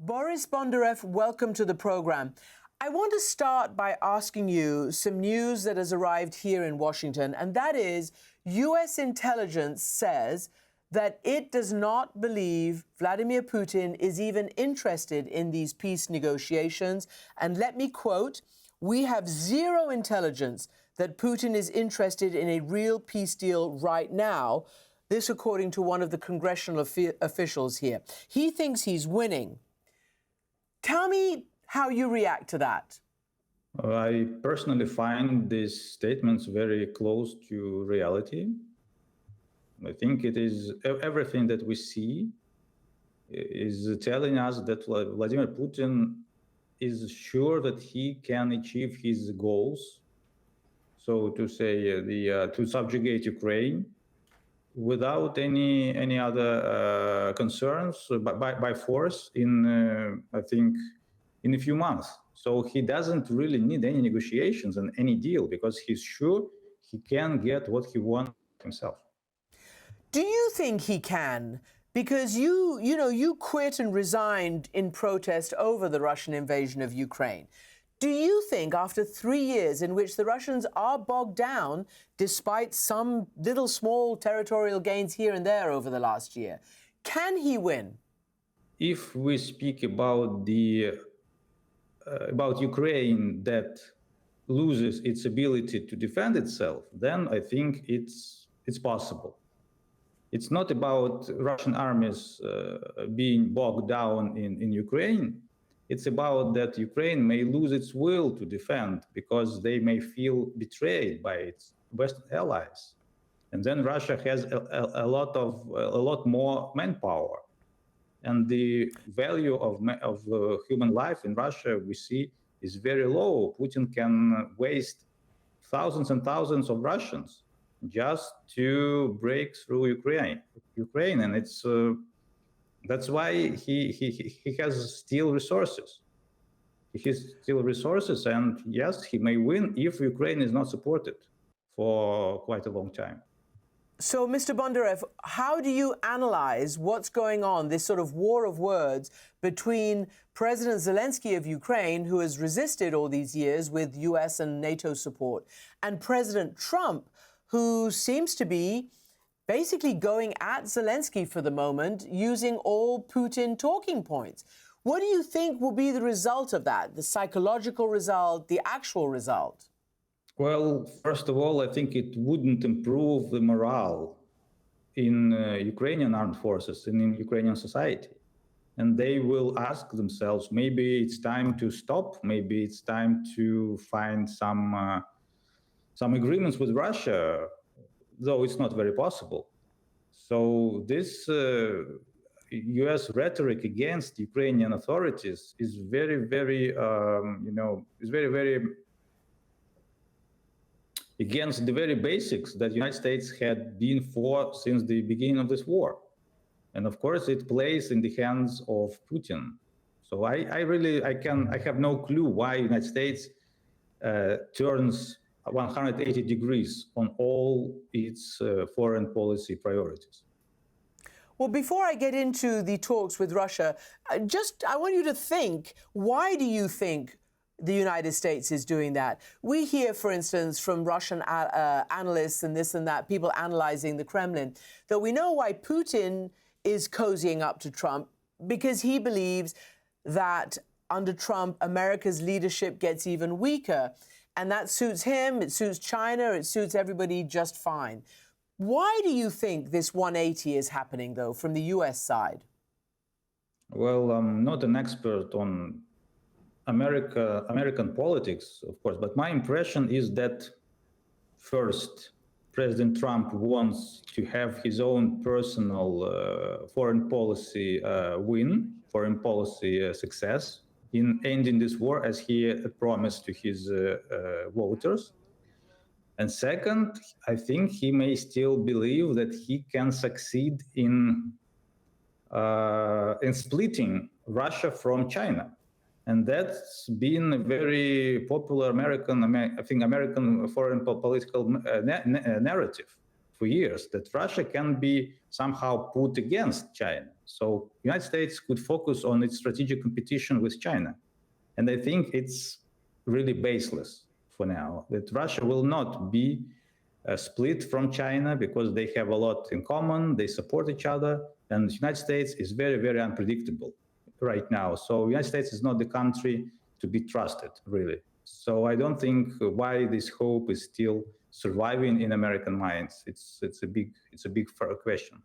Boris Bondarev, welcome to the program. I want to start by asking you some news that has arrived here in Washington, and that is U.S. intelligence says that it does not believe Vladimir Putin is even interested in these peace negotiations. And let me quote, "We have zero intelligence that Putin is interested in a real peace deal right now." This according to one of the congressional officials here. He thinks he's winning. Tell me how you react to that. I personally find these statements very close to reality. I think it is everything that we see is telling us that Vladimir Putin is sure that he can achieve his goals, so to say, to subjugate Ukraine without any other concerns by force in I think in a few months. So he doesn't really need any negotiations and any deal because he's sure he can get what he wants himself. Do you think he can? Because you quit and resigned in protest over the Russian invasion of Ukraine. Do you think after 3 years in which the Russians are bogged down, despite some little small territorial gains here and there over the last year, can he win? If we speak about Ukraine that loses its ability to defend itself, then I think it's possible. It's not about Russian armies being bogged down in Ukraine. It's about that Ukraine may lose its will to defend because they may feel betrayed by its Western allies. And then Russia has a lot more manpower. And the value of human life in Russia, we see, is very low. Putin can waste thousands and thousands of Russians just to break through Ukraine, and it's that's why he has still resources. He has still resources, and yes, he may win if Ukraine is not supported for quite a long time. So, Mr. Bondarev, how do you analyze what's going on, this sort of war of words between President Zelensky of Ukraine, who has resisted all these years with US and NATO support, and President Trump, who seems to be basically going at Zelensky for the moment, using all Putin talking points? What do you think will be the result of that, the psychological result, the actual result? Well, first of all, I think it wouldn't improve the morale in Ukrainian armed forces and in Ukrainian society. And they will ask themselves, maybe it's time to stop, maybe it's time to find some agreements with Russia, though it's not very possible. So this U.S. rhetoric against Ukrainian authorities is very, very against the very basics that the United States had been for since the beginning of this war. And of course, it plays in the hands of Putin. So I have no clue why the United States turns 180 degrees on all its foreign policy priorities. Well, before I get into the talks with Russia, I want you to think, why do you think the United States is doing that? We hear, for instance, from Russian analysts and this and that, people analyzing the Kremlin, that we know why Putin is cozying up to Trump, because he believes that under Trump, America's leadership gets even weaker. And that suits him, it suits China, it suits everybody just fine. Why do you think this 180 is happening, though, from the U.S. side? Well, I'm not an expert on American politics, of course, but my impression is that first, President Trump wants to have his own personal foreign policy foreign policy success in ending this war, as he promised to his voters. And second, I think he may still believe that he can succeed in splitting Russia from China. And that's been a very popular American foreign political narrative for years, that Russia can be somehow put against China. So the United States could focus on its strategic competition with China. And I think it's really baseless for now, that Russia will not be split from China because they have a lot in common, they support each other, and the United States is very, very unpredictable right now. So the United States is not the country to be trusted, really. So I don't think why this hope is still surviving in American minds. It's a big question.